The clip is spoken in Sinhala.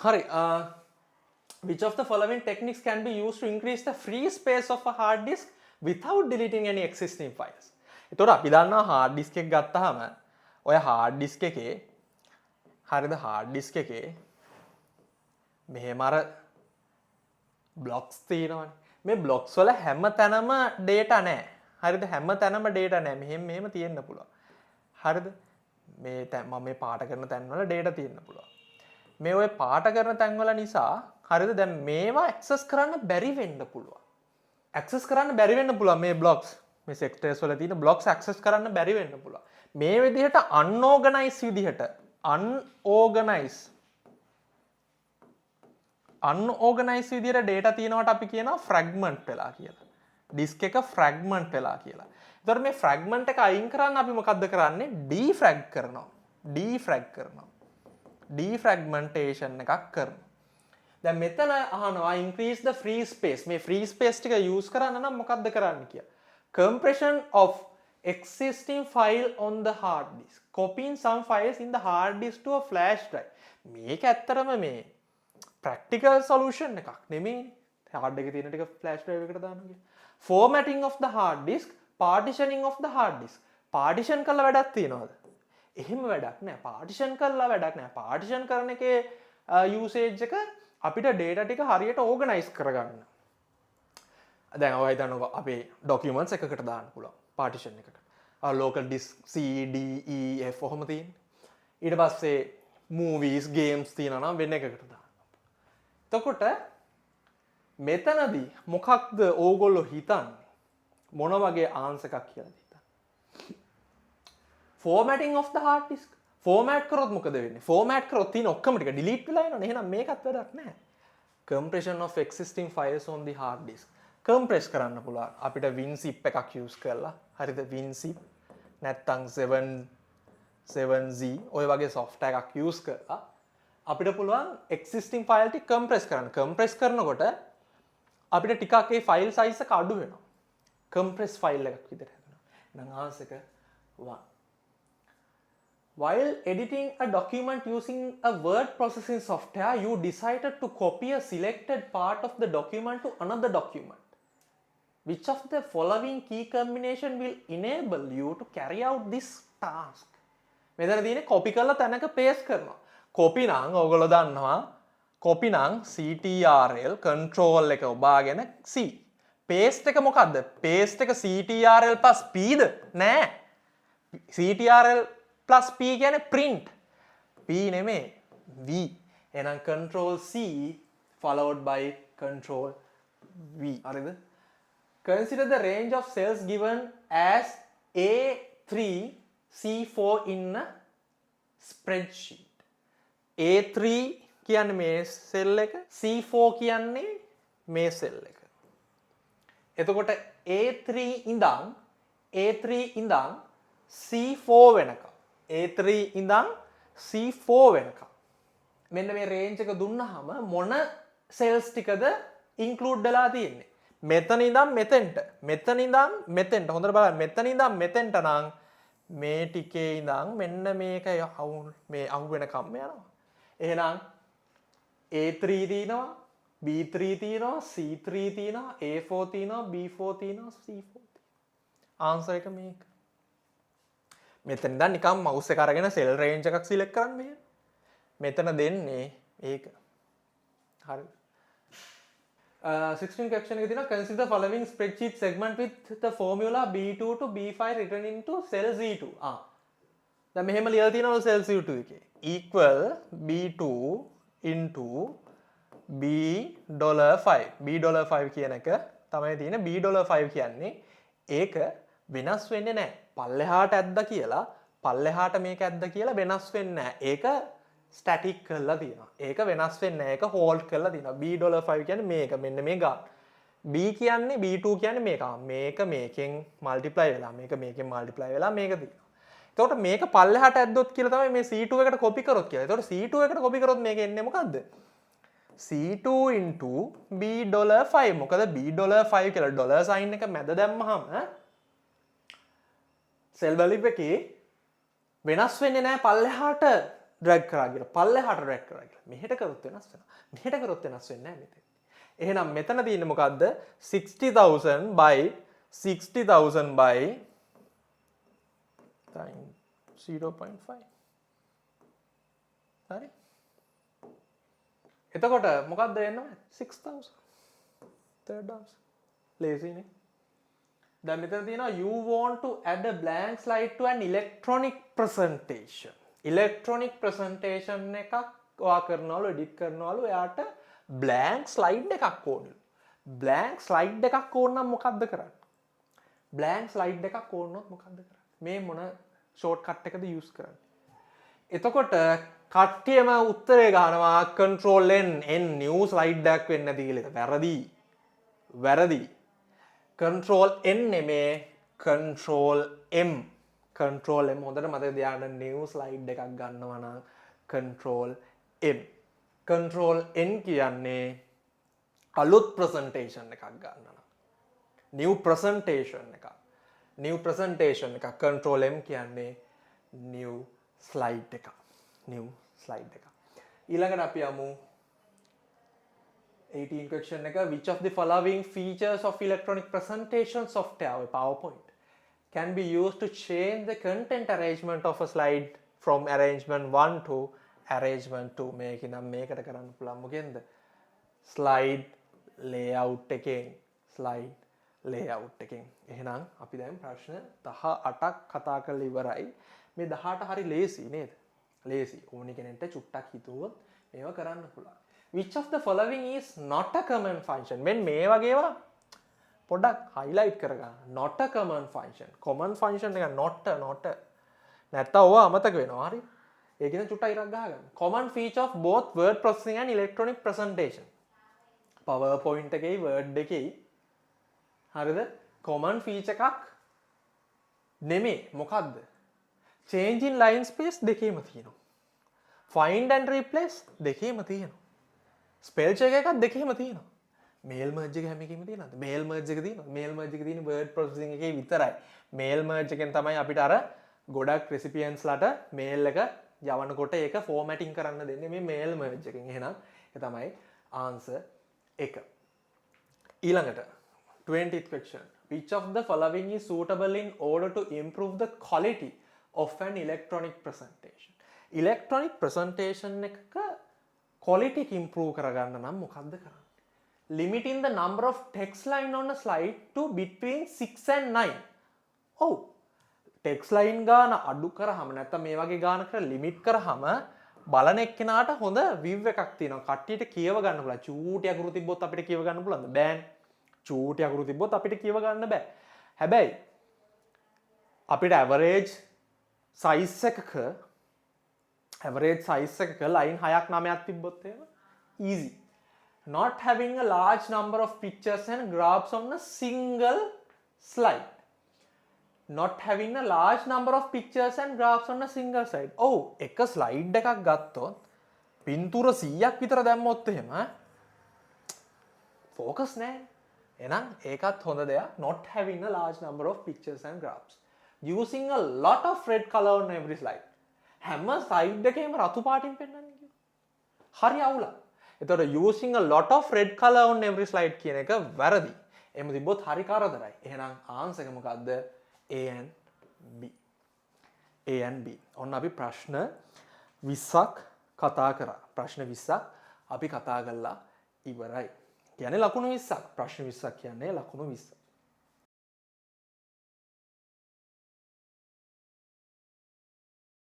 හරි. Which of the following techniques can be used to increase the free space of a hard disk without deleting any existing files? එතකොට අපි දන්නවා hard disk එක ගත්තාම ඔය hard disk එකේ හරිද hard disk එකේ මෙහෙම අර blocks තියෙනවනේ. මේ blocks වල හැම තැනම data නැහැ. හරිද? හැම තැනම data නැහැ. මෙහෙම තියෙන්න පුළුවන්. හරිද? මේ මම මේ පාට කරන තැන් වල data තියෙන්න පුළුවන්. මේ ඔය පාට කරන තැන් වල නිසා හරිද? දැන් මේවා access කරන්න බැරි වෙන්න පුළුවන්. access කරන්න බැරි වෙන්න පුළුවන් මේ blocks. මේ sectors වල තියෙන blocks access කරන්න බැරි වෙන්න පුළුවන්. මේ විදිහට unorganized විදිහට unorganized විදිහට data තියෙනවට අපි කියනවා fragment වෙලා කියලා. disk එක fragment වෙලා කියලා. ඒතකොට මේ fragment එක අයින් කරන්න අපි මොකද්ද කරන්නේ? defrag කරනවා. defragmentation එකක් කරනවා. දැන් මෙතන අහනවා increase the free space. මේ free space ටික use කරන්න නම් මොකද්ද කරන්න කියලා. Compression of existing file on the hard disk. Copying some files in the hard disk to a flash drive. මේක ඇත්තරම මේ practical solution එකක් නෙමෙයි. hard එකේ තියෙන ටික flash drive එකට දාන්න කියලා. Formatting of the hard disk, partitioning of the hard disk. partition කරලා වැඩක් තියනවද? එහෙම වැඩක් නෑ. partition කරලා වැඩක් නෑ. partition කරන එකේ usage එක අපිට data ටික හරියට organize කරගන්න. දැන් ඔය හිතන්නකෝ අපේ documents එකකට දාන්න පුළුවන් partition එකකට. local disk C D E F ඔහොම තියෙන්නේ. ඊට පස්සේ movies games තියෙනවා නම් වෙන එකකට දාන්න. එතකොට මෙතනදී මොකක්ද ඕගොල්ලෝ හිතන්නේ? මොන වගේ answer එකක් කියලාද හිතන්නේ? Formatting of the hard disk. format කරොත් මොකද වෙන්නේ? format කරොත් තියෙන ඔක්කොම ටික delete වෙලා යනවනේ. එහෙනම් මේකත් වැඩක් නැහැ. compression of existing files on the hard disk. compress කරන්න පුළුවන්. අපිට WinZip එකක් use කරලා. හරිද? WinZip නැත්නම් 7z ඔය වගේ software එකක් use කරලා අපිට පුළුවන් existing file ටික compress කරන්න. compress කරනකොට අපිට ටිකක් ඒ file size එක අඩු වෙනවා. compress file එකක් විදිහට හැදෙනවා. එහෙනම් answer එක 1. While editing a document using a word processing software, you decided to copy a selected part of the document to another document. Which of the following key combination will enable you to carry out this task? මෙතන තියෙන්නේ copy කරලා තැනක paste කරනවා. copy නම් ඔයගොල්ලෝ දන්නවා copy නම් CTRL control එක ඔබාගෙන C. paste එක මොකද්ද? paste එක CTRL plus P ද? නෑ. CTRL plus P කියන්නේ print. P නෙමෙයි V. එහෙනම් control C followed by control V. හරිද? Consider the range of cells given as A3, C4 in a spreadsheet. A3 කියන්නේ මේ cell එක, C4 කියන්නේ මේ cell එක. එතකොට A3 ඉඳන් C4 වෙනකම්. A3 ඉඳන් C4 වෙනකම්. මෙන්න මේ range එක දුන්නාම මොන cells ටිකද include වෙලා තියෙන්නේ? මෙතන ඉඳන් මෙතෙන්ට හොඳට බලන්න. මෙතන ඉඳන් මෙතෙන්ට නම් මේ ටිකේ ඉඳන් මෙන්න මේක මේ අහු වෙනකම් යනවා. එහෙනම් A3 තියෙනවා, B3 තියෙනවා, C3 තියෙනවා, A4 තියෙනවා, B4 තියෙනවා, C4 තියෙනවා. ආන්සර් එක මේක. මෙතන ඉඳන් නිකන් mouse එක අරගෙන cell range එකක් select කරන්න මෙහෙම. මෙතන දෙන්නේ ඒක. හරිද? 16 question එකේ තියෙනවා consider the following spreadsheet segment with the formula B2 to B5 written into cell Z2. දැන් මෙහෙම ලියලා තියෙනවා cell Z2 එකේ equal B2 into B$5. B$5 කියන එක තමයි තියෙන්නේ. B$5 කියන්නේ ඒක වෙනස් වෙන්නේ නැහැ. පල්ලෙහාට ඇද්දා කියලා පල්ලෙහාට මේක ඇද්දා කියලා වෙනස් වෙන්නේ නැහැ. ඒක ස්ටැටික් කරලා තියෙනවා. ඒක වෙනස් වෙන්නේ නැහැ. ඒක හෝල්ඩ් කරලා තියෙනවා. B$5 කියන්නේ මේක. මෙන්න මේ ගාන. B කියන්නේ B2 කියන්නේ මේක. මේක මේකෙන් මල්ටිප්ලයි වෙලා මේක මේකෙන් මල්ටිප්ලයි වෙලා මේක තියෙනවා. එතකොට මේක පල්ලෙහාට ඇද්දොත් කියලා තමයි මේ C2 එකට කොපි කරොත් කියලා. එතකොට C2 එකට කොපි කරොත් මේක එන්නේ මොකද්ද? C2 into B$5. මොකද B$5 කියලා ඩොලර් සයින් එක මැද දැම්මහම සෙල් වැලියු එකේ වෙනස් වෙන්නේ නැහැ පල්ලෙහාට ඩ්‍රැග් කරා කියලා පල්ලෙහාට ඩ්‍රැග් කරා කියලා. මෙහෙට කරොත් වෙනස් වෙනවා. මෙහෙට කරොත් වෙනස් වෙන්නේ නැහැ මෙතන. එහෙනම් මෙතන තියෙන්නේ මොකද්ද? 60000 by 60000 by times 0.5. හරි. එතකොට මොකක්ද එන්නේ? 6000. third answer. lazy නේ. දැන් මෙතන තියෙනවා you want to add a blank slide to an electronic presentation. electronic presentation එකක් ඔයා කරනවලු edit කරනවලු එයාට blank slide එකක් ඕනලු. blank slide එකක් ඕන නම් මොකද්ද කරන්නේ? blank slide එකක් ඕනොත් මොකද්ද කරන්නේ? මේ මොන shortcut එකද use කරන්නේ? එතකොට කට්ටියම උත්තරේ ගන්නවා control n new slide එකක් වෙන්නේ නැති කියලා. වැරදි. control n නෙමේ control m. control m හොඳට මතක තියාගන්න new slide එකක් ගන්නවා නම් control m. control n කියන්නේ අලුත් presentation එකක් ගන්නවා. new presentation එකක්. control m කියන්නේ new slide එකක්. ඊළඟට අපි යමු 18 question එක. which of the following features of electronic presentation software with PowerPoint can be used to change the content arrangement of a slide from arrangement 1 to arrangement 2? මේකට කරන්න පුළුවන් මොකෙන්ද? slide layout එකෙන්. එහෙනම් අපි දැන් ප්‍රශ්න 18ක් කතා කරලා ඉවරයි. මේ 18 හරි ලේසි නේද? ලේසි. ඕනි කෙනෙක්ට චුට්ටක් හිතුවොත් මේවා කරන්න පුළුවන්. which of the following is not a common function? මෙන්න මේ වගේවා පොඩ්ඩක් highlight කරගන්න. not a common function. common function එක not නැත්තම් ඔවා අමතක වෙනවා. හරි. ඒක ඉතින් චුට්ටක් ඉරක් ගහගන්න. common feature of both word processing and electronic presentation. PowerPoint එකේ Word එකේ හරිද? common feature එකක් නෙමෙයි. මොකද්ද? change in line space දෙකේම තියෙනවා. find and replace දෙකේම තියෙනවා. spell check එකක් දෙකේම තියෙනවා. mail merge එක හැම එකෙම තියෙනවද? mail merge එක තියෙනවා. mail merge එක තියෙන්නේ word processing එකේ විතරයි. mail merge එකෙන් තමයි අපිට අර ගොඩක් recipients ලට mail එක යවනකොට ඒක formatting කරන්න දෙන්නේ මේ mail merge එකෙන්. එහෙනම් ඒක තමයි answer එක. ඊළඟට 20th question. which of the following is suitable in order to improve the quality of an electronic presentation? electronic presentation එකක quality එක improve කරගන්න නම් මොකක්ද කරන්නේ? limiting the number of text line on a slide to between 6 and 9. ඔව්. text line ගාන අඩු කරාම නැත්නම් මේ වගේ ගානකට limit කරාම බලන එක්කෙනාට හොඳ view එකක් තියෙනවා. කට්ටියට කියව ගන්න පුළුවන්. චූටි අකුරු තිබ්බොත් අපිට කියව ගන්න පුළුවන්ද? බෑනේ. චූටි අකුරු තිබ්බොත් අපිට කියව ගන්න බෑ. හැබැයි අපිට average size එකක line 6ක් 9ක් තිබ්බොත් එහෙම easy. not having a large number of pictures and graphs on a single slide. not having a large number of pictures and graphs on a single slide. ඔව් එක slide එකක් ගත්තොත් පින්තූර 100ක් විතර දැම්මොත් එහෙම focus නැහැ. එහෙනම් ඒකත් හොඳ දෙයක්. not having a large number of pictures and graphs. using a lot of red color on every slide. හැම slide එකේම රතු පාටින් පෙන්නන්නේ කියනවා. හරි අවුලක්. එතකොට using a lot of red color on every slide කියන එක වැරදි. එහෙම තිබ්බොත් හරි කරදරයි. එහෙනම් answer එක මොකද්ද? A and B. ඔන්න අපි ප්‍රශ්න 20ක් කතා කරා. ප්‍රශ්න 20ක් අපි කතා කළා ඉවරයි. කියන්නේ ලකුණු 20ක්. ප්‍රශ්න 20ක් කියන්නේ ලකුණු 20.